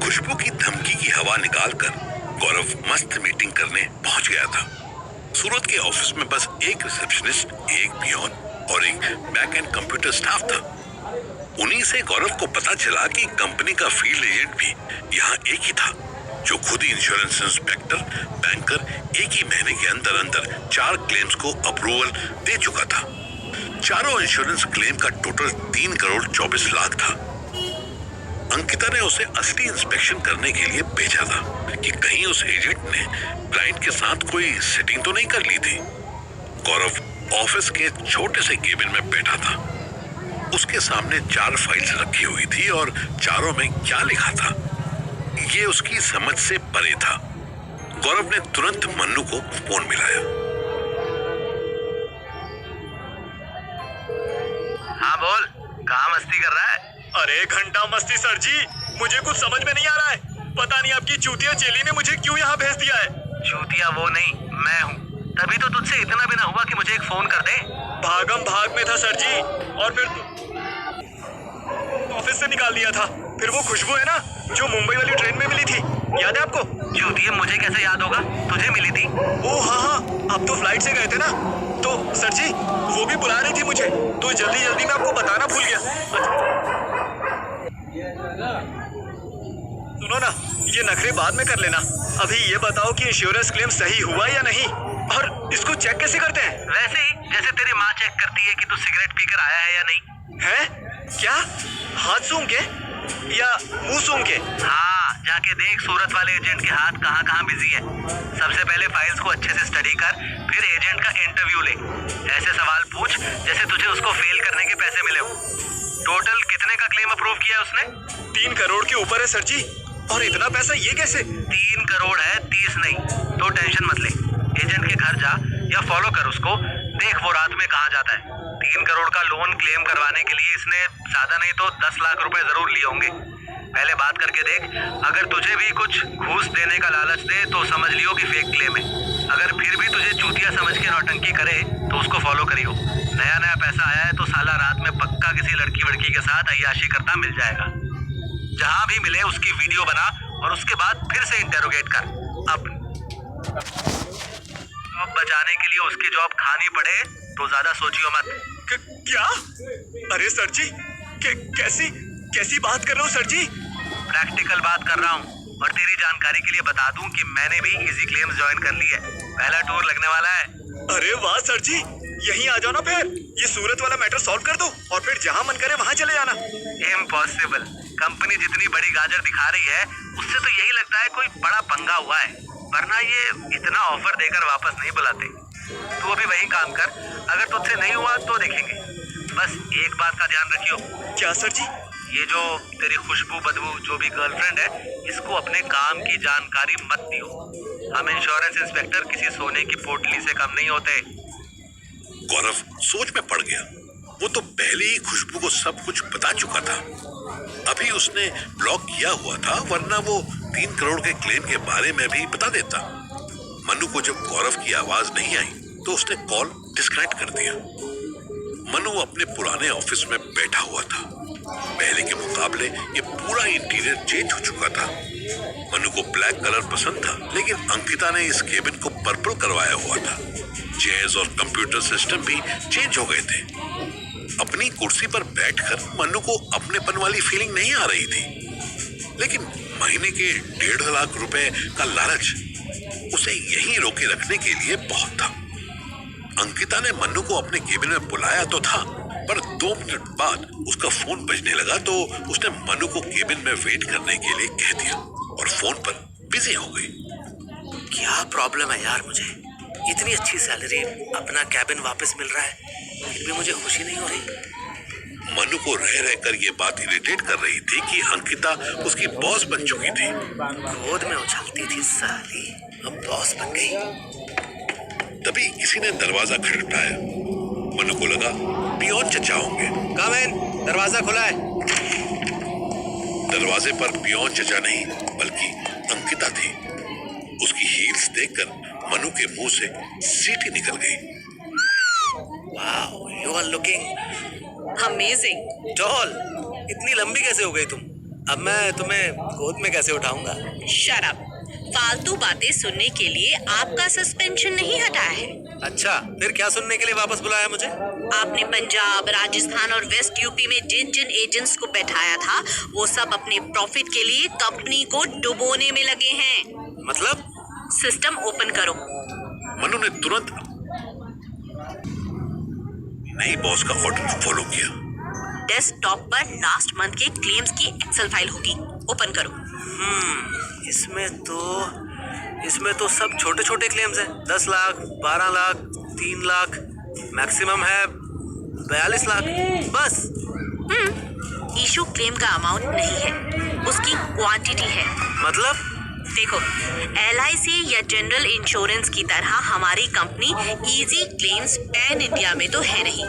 खुशबू की धमकी की हवा निकालकर गौरव मस्त मीटिंग करने पहुंच गया था। सूरत के ऑफिस में बस एक रिसेप्शनिस्ट, एक पियोन और एक बैक एंड कंप्यूटर स्टाफ था। उन्हीं से गौरव को पता चला कि कंपनी का फील्ड एजेंट भी यहाँ एक ही था, जो खुद ही इंश्योरेंस इंस्पेक्टर, बैंकर एक ही महीने के अंदर अंदर 4 क्लेम्स को अप्रूवल दे चुका था। चारों इंश्योरेंस क्लेम का टोटल 3 करोड़ 24 लाख था। अंकिता ने उसे असली इंस्पेक्शन करने के लिए भेजा था कि कहीं उस एजेंट ने क्लाइंट के साथ कोई सेटिंग तो नहीं कर ली थी। गौरव ऑफिस के छोटे से केबिन में बैठा था। उसके सामने 4 फाइल्स रखी हुई थी और चारों में क्या लिखा था, ये उसकी समझ से परे था। गौरव ने तुरंत मन्नू को फोन मिलाया। हाँ बोल, कहाँ मस्ती कर रहा है? अरे घंटा मस्ती सर जी, मुझे कुछ समझ में नहीं आ रहा है। पता नहीं आपकी चूतिया चेली ने मुझे क्यों यहाँ भेज दिया है। चूतिया वो नहीं, मैं हूँ। तभी तो तुझसे इतना भी ना हुआ कि मुझे एक फोन कर दे। भागम भाग में था सर जी, और फिर ऑफिस से निकाल दिया था। फिर वो खुशबू है ना, जो मुंबई वाली ट्रेन में मिली थी, याद है आपको? चूतिया मुझे कैसे याद होगा, तुझे मिली थी। ओ हाँ, आप तो फ्लाइट से गए थे ना। तो सर जी वो भी बुला रही थी मुझे, तो जल्दी जल्दी में आपको बताना भूल गया। सुनो ना, ये नखरे बाद में कर लेना। अभी ये बताओ कि इंश्योरेंस क्लेम सही हुआ या नहीं, और इसको चेक कैसे करते हैं? वैसे ही जैसे तेरी माँ चेक करती है कि तू सिगरेट पीकर आया है या नहीं। है क्या? हाथ सूंघ के या मुंह सूंघ के? हाँ, जाके देख सूरत वाले एजेंट के हाथ कहाँ कहाँ बिजी है। सबसे पहले फाइल्स को अच्छे से स्टडी कर, फिर एजेंट का इंटरव्यू ले। ऐसे सवाल पूछ जैसे तुझे उसको फेल करने के पैसे मिले हो। टोटल कितने का क्लेम अप्रूव किया है उसने? 3 करोड़ के ऊपर है सर जी। और इतना पैसा ये कैसे? 3 करोड़ है, 30 नहीं। तो टेंशन मत ले, एजेंट के घर जा या फॉलो कर उसको, देख वो रात में कहाँ जाता है। 3 करोड़ का लोन क्लेम करवाने के लिए इसने ज्यादा नहीं तो 10 लाख रुपए जरूर लिए होंगे। पहले बात करके देख, अगर तुझे भी कुछ घूस देने का लालच दे तो समझ लियो कि फेक क्लेम है। अगर फिर भी तुझे चूतिया समझ के नौटंकी करे तो उसको फॉलो करियो। नया नया पैसा आया है तो साला रात में पक्का किसी लड़की वड़की के साथ अय्याशी करता मिल जाएगा। जहां भी मिले उसकी वीडियो बना और उसके बाद फिर से इंटेरोगेट कर। अब बचाने के लिए उसकी जॉब खानी पड़े तो ज्यादा सोचियो मत। क्या? अरे सर जी, कैसी बात कर रहे हो सर जी? प्रैक्टिकल बात कर रहा हूँ। और तेरी जानकारी के लिए बता दूं कि मैंने भी इजी क्लेम्स ज्वाइन कर ली है। पहला टूर लगने वाला है। अरे वाह सर जी, यहीं आ जाओ ना। फिर ये सूरत वाला मैटर सॉल्व कर दो और फिर जहाँ मन करे वहाँ चले जाना। इम्पॉसिबल। कंपनी जितनी बड़ी गाजर दिखा रही है उससे तो यही लगता है कोई बड़ा पंगा हुआ है, वरना ये इतना ऑफर देकर वापस नहीं बुलाते। तू अभी वही काम कर, अगर तुझसे नहीं हुआ तो देखेंगे। बस एक बात का ध्यान रखियो। क्या सर जी? ये जो तेरी खुशबू बदबू जो भी गर्लफ्रेंड है, इसको अपने काम की जानकारी मत दियो। हम इंश्योरेंस इंस्पेक्टर किसी सोने की पोटली से कम नहीं होते। गौरव सोच में पड़ गया। वो तो पहले ही खुशबू को सब कुछ बता चुका था। अभी उसने ब्लॉक किया हुआ था, वरना वो 3 करोड़ के क्लेम के बारे में भी बता देता। मनु को जब गौरव की आवाज नहीं आई तो उसने कॉल डिस्कनेक्ट कर दिया। मनु अपने पुराने ऑफिस में बैठा हुआ था। पहले के मुकाबले ये पूरा इंटीरियर चेंज हो चुका था। मनु को ब्लैक कलर पसंद था, लेकिन अंकिता ने इस केबिन को पर्पल करवाया हुआ था। चेयर्स और कंप्यूटर सिस्टम भी चेंज हो गए थे। अपनी कुर्सी पर बैठकर मनु को अपनेपन वाली फीलिंग नहीं आ रही थी, लेकिन महीने के 1.5 लाख रुपए का लालच उसे यहीं रोके रखने के लिए बहुत था। अंकिता ने मनु को अपने केबिन में बुलाया तो था, पर 2 मिनट बाद उसका फोन बजने लगा तो उसने मनु को केबिन में वेट करने के लिए कह दिया और फोन पर बिजी हो गई। क्या प्रॉब्लम है यार, मुझे इतनी अच्छी सैलरी, अपना कैबिन वापस मिल रहा है, फिर भी मुझे खुशी नहीं हो रही। मनु को रह रहकर ये बात इरिटेट कर रही थी कि अंकिता उसकी बॉस बन चुकी थी। क्रोध में उछलती थी साली, अब बॉस बन गई। तभी किसी ने दरवाजा खटखटाया। मनु को लगा पियोन चचा होंगे। कम इन, दरवाजा खुला है। दरवाजे पर पियोन चचा नहीं बल्कि अंकिता थी। उसकी हील्स देखकर मनु के मुंह से सीटी निकल गई। Wow, you are looking amazing. Tall. इतनी लंबी कैसे हो गई तुम? अब मैं तुम्हें गोद में कैसे उठाऊंगा? Shut up. फालतू बातें सुनने के लिए आपका सस्पेंशन नहीं हटा है। अच्छा, फिर क्या सुनने के लिए वापस बुलाया मुझे? आपने पंजाब, राजस्थान और वेस्ट यूपी में जिन जिन एजेंट्स को बैठाया था, वो सब अपने प्रॉफिट के लिए कंपनी को डुबोने में लगे हैं। मतलब? सिस्टम ओपन करो। मनु ने तुरंत नई बॉस का ऑर्डर फॉलो किया। डेस्कटॉप पर लास्ट मंथ के क्लेम्स की एक्सेल फाइल होगी, ओपन करो। इसमें तो सब छोटे छोटे क्लेम्स हैं। 10 लाख, 12 लाख, 3 लाख, मैक्सिमम है 42 लाख, बस। इशू क्लेम का अमाउंट नहीं है, उसकी क्वांटिटी है। मतलब? देखो, LIC या जनरल इंश्योरेंस की तरह हमारी company easy claims pan India में तो है नहीं।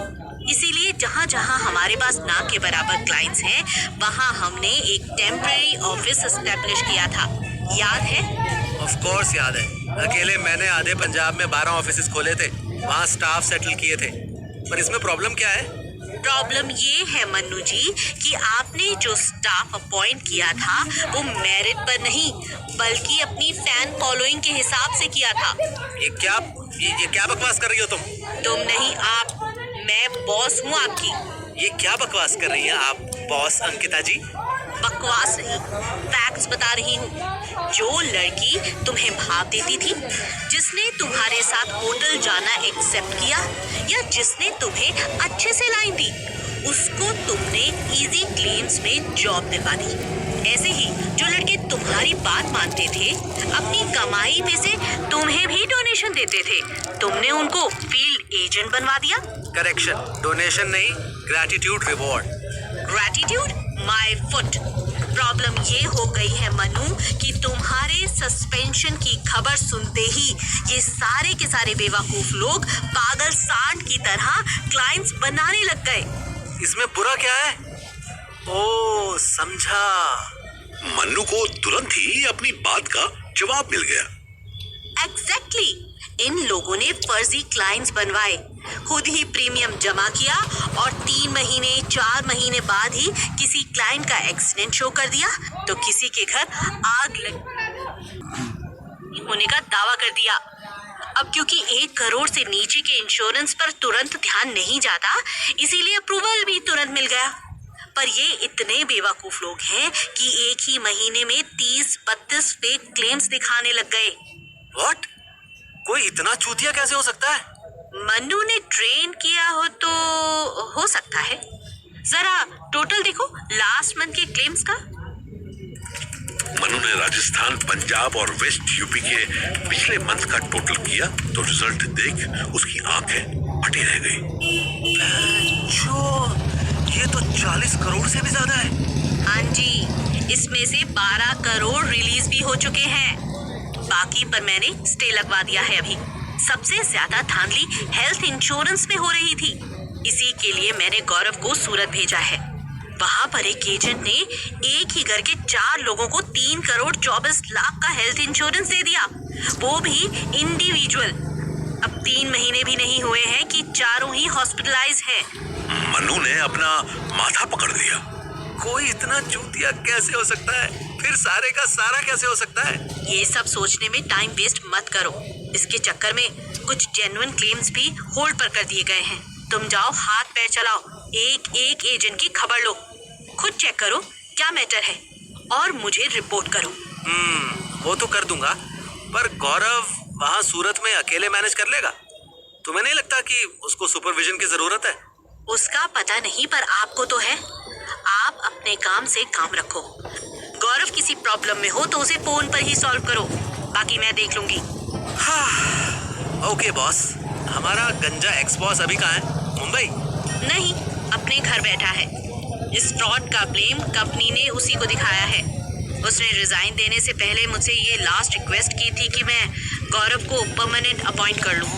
इसीलिए जहाँ जहाँ हमारे पास ना के बराबर क्लाइंट्स हैं, वहाँ हमने एक टेम्पररी ऑफिस एस्टेब्लिश किया था। याद है? ऑफ कोर्स याद है। अकेले मैंने आधे पंजाब में 12 ऑफिसेस खोले थे, वहाँ स्टाफ सेटल किए थे। पर इसमें प्रॉब्लम क्या है? प्रॉब्लम ये है मन्नू जी कि आपने जो स्टाफ अपॉइंट किया था वो मेरिट पर नहीं बल्कि अपनी फैन फॉलोइंग के हिसाब से किया था। ये क्या बकवास कर रही हो तुम? तुम नहीं, आप। मैं बॉस हूँ आपकी। ये क्या बकवास कर रही हैं आप, बॉस अंकिता जी? बकवास नहीं, फैक्ट्स बता रही हूँ। जो लड़की तुम्हें भाव देती थी, जिसने तुम्हारे साथ होटल जाना एक्सेप्ट किया या जिसने तुम्हें अच्छे से लाइन दी, उसको तुमने इजी क्लेम्स में जॉब दिलवा दी। ऐसे ही जो लड़के तुम्हारी बात मानते थे, अपनी कमाई में से तुम्हें भी डोनेशन देते थे, तुमने उनको फील्ड एजेंट बनवा दिया। करेक्शन, डोनेशन नहीं, gratitude reward. Gratitude my foot. Problem ये हो गई है मनु कि तुम्हारे सस्पेंशन की खबर सुनते ही ये सारे के सारे बेवकूफ लोग पागल सांड की तरह क्लाइंट्स बनाने लग गए। इसमें बुरा क्या है? ओ, समझा। मन्नू को तुरंत ही अपनी बात का जवाब मिल गया। एग्जैक्टली। इन लोगों ने फर्जी क्लाइंट्स बनवाए, खुद ही प्रीमियम जमा किया और 3 महीने 4 महीने बाद ही किसी क्लाइंट का एक्सीडेंट शो कर दिया तो किसी के घर आग लग होने का दावा कर दिया। अब क्योंकि 1 करोड़ से नीचे के इंश्योरेंस पर तुरंत ध्यान नहीं जाता, इसीलिए अप्रूवल भी तुरंत मिल गया। पर ये इतने बेवकूफ लोग हैं कि एक ही महीने में 30-32 फेक क्लेम्स दिखाने लग गए। व्हाट? कोई इतना चूतिया कैसे हो सकता है? मन्नू ने ट्रेन किया हो तो हो सकता है। जरा टोटल देखो लास्ट मंथ के क्लेम्स का। मनु ने राजस्थान, पंजाब और वेस्ट यूपी के पिछले मंथ का टोटल किया तो रिजल्ट देख उसकी आंखें फटी रह गई। ये तो 40 करोड़ से भी ज्यादा है। हाँ जी, इसमें से 12 करोड़ रिलीज भी हो चुके हैं। बाकी पर मैंने स्टे लगवा दिया है अभी। सबसे ज्यादा धांधली हेल्थ इंश्योरेंस में हो रही थी, इसी के लिए मैंने गौरव को सूरत भेजा है। वहां पर एक एजेंट ने एक ही घर के 4 लोगों को 3 करोड़ 24 लाख का हेल्थ इंश्योरेंस दे दिया, वो भी इंडिविजुअल। अब 3 महीने भी नहीं हुए हैं कि चारों ही हॉस्पिटलाइज हैं। मनु ने अपना माथा पकड़ लिया। कोई इतना चूतिया कैसे हो सकता है? फिर सारे का सारा कैसे हो सकता है? ये सब सोचने में टाइम वेस्ट मत करो। इसके चक्कर में कुछ जेन्युइन क्लेम्स भी होल्ड पर कर दिए गए हैं। तुम जाओ, हाथ पैर चलाओ, एक एक एजेंट की खबर लो, खुद चेक करो क्या मैटर है और मुझे रिपोर्ट करो। वो तो कर दूंगा, पर गौरव वहाँ सूरत में अकेले मैनेज कर लेगा? तुम्हें नहीं लगता कि उसको सुपरविजन की जरूरत है? उसका पता नहीं, पर आपको तो है। आप अपने काम से काम रखो। गौरव किसी प्रॉब्लम में हो तो उसे फोन पर ही सॉल्व करो, बाकी मैं देख लूंगी। Okay boss. हमारा गंजा एक्स बॉस अभी कहाँ है? मुंबई? नहीं, अपने घर बैठा है। इस फ्रॉड का ब्लेम कंपनी ने उसी को दिखाया है। उसने रिजाइन देने से पहले मुझसे ये लास्ट रिक्वेस्ट की थी कि मैं गौरव को परमानेंट अपॉइंट कर लूं,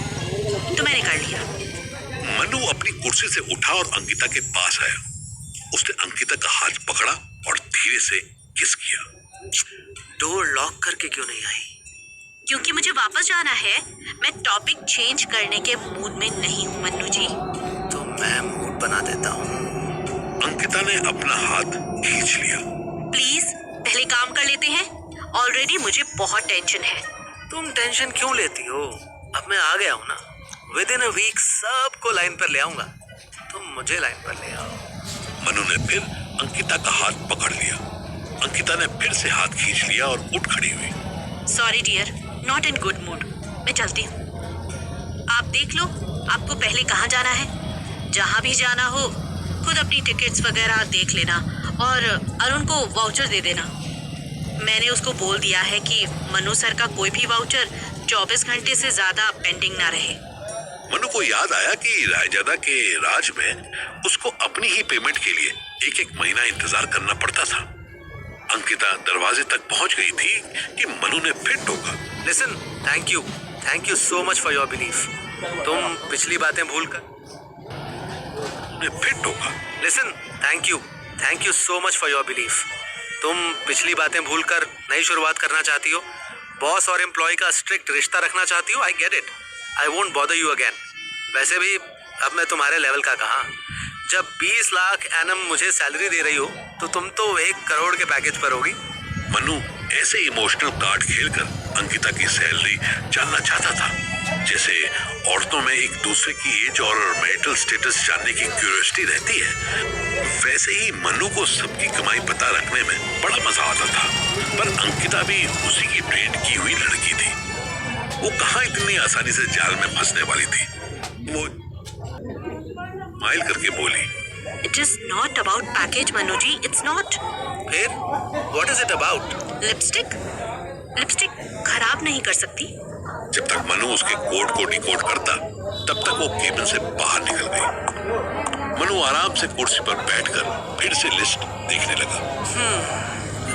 तो मैंने कर लिया। मनु अपनी कुर्सी से उठा और अंकिता के पास आया। उसने अंकिता का हाथ पकड़ा और धीरे से किस किया। डोर लॉक करके क्यों नहीं आई? क्योंकि मुझे वापस जाना है। मैं टॉपिक चेंज करने के मूड में नहीं हूँ मन्नू जी। तो मैं मूड बना देता हूँ। अंकिता ने अपना हाथ खींच लिया। प्लीज पहले काम कर लेते हैं। ऑलरेडी मुझे बहुत टेंशन है। तुम टेंशन क्यों लेती हो? अब मैं आ गया हूँ ना, विद इन अ वीक सबको लाइन पर ले आऊंगा। तुम मुझे लाइन पर ले आओ। मनु ने फिर अंकिता का हाथ पकड़ लिया। अंकिता ने फिर से हाथ खींच लिया और उठ खड़ी हुई। Sorry dear, not in good mood. मैं चलती हूँ। आप देख लो आपको पहले कहाँ जाना है। जहाँ भी जाना हो खुद अपनी टिकट्स वगैरह देख लेना और अरुण को वाउचर दे देना। मैंने उसको बोल दिया है कि मनु सर का कोई भी वाउचर 24 घंटे से ज्यादा पेंडिंग ना रहे। मनु को याद आया कि रायजादा के राज में उसको अपनी ही पेमेंट के लिए एक एक महीना इंतजार करना पड़ता था। अंकिता दरवाजे तक पहुंच गई थी कि मनु ने फिर टोका। Listen, thank you so much for your belief. तुम पिछली बातें भूलकर ने फिर टोका। Listen, thank you so much for your belief. तुम पिछली बातें भूलकर नई शुरुआत करना चाहती हो, बॉस और एम्प्लॉय का स्ट्रिक्ट रिश्ता रखना चाहती हो। I get it, I won't bother you again. वैसे भी अब मैं तुम्हारे लेवल का कहाँ। जब 20 लाख एनम मुझे सैलरी दे रही हो तो तुम तो 1 करोड़ के पैकेज पर होगी। मनु ऐसे इमोशनल कार्ड खेलकर अंकिता की सैलरी जानना चाहता था, जैसे औरतों में एक दूसरे की एज और मैरिटल स्टेटस जानने की क्यूरियोसिटी रहती है। वैसे ही मनु को सबकी कमाई पता रखने में बड़ा मजा आता था। पर अंकिता भी उसी की ट्रेन की हुई लड़की थी। वो कहाँ इतनी आसानी से जाल में फंसने वाली थी। वो स्माइल करके बोली, it is not about package Manu ji, it's not. फिर what is it about? Lipstick खराब नहीं कर सकती। जब तक मनु उसके कोड को डिकोड करता तब तक वो केबिन से बाहर निकल गई। मनु आराम से कुर्सी पर बैठकर फिर से लिस्ट देखने लगा।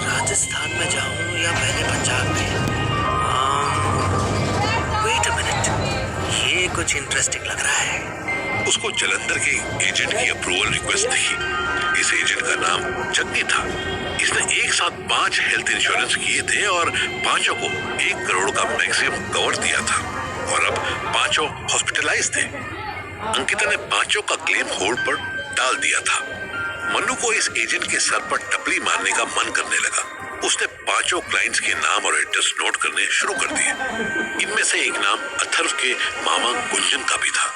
राजस्थान में जाऊं या पहले पंजाब में? वेट अ मिनट, ये कुछ इंटरेस्टिंग लग रहा है। उसको जलंधर के एजेंट की अप्रूवल रिक्वेस्ट थी। इस एजेंट का नाम जग्गी था। इसने एक साथ 5 हेल्थ इंश्योरेंस किए थे और 5 को 1 करोड़ का मैक्सिमम कवर दिया था और अब 5 हॉस्पिटलाइज थे। अंकिता ने 5 का क्लेम होल्ड पर डाल दिया था। मनु को इस एजेंट के सर पर टपली मारने का मन करने लगा। उसने 5 क्लाइंट्स के नाम और एड्रेस नोट करने शुरू कर दिए। इनमें से एक नाम अथर्व के मामा गुंजन का भी था।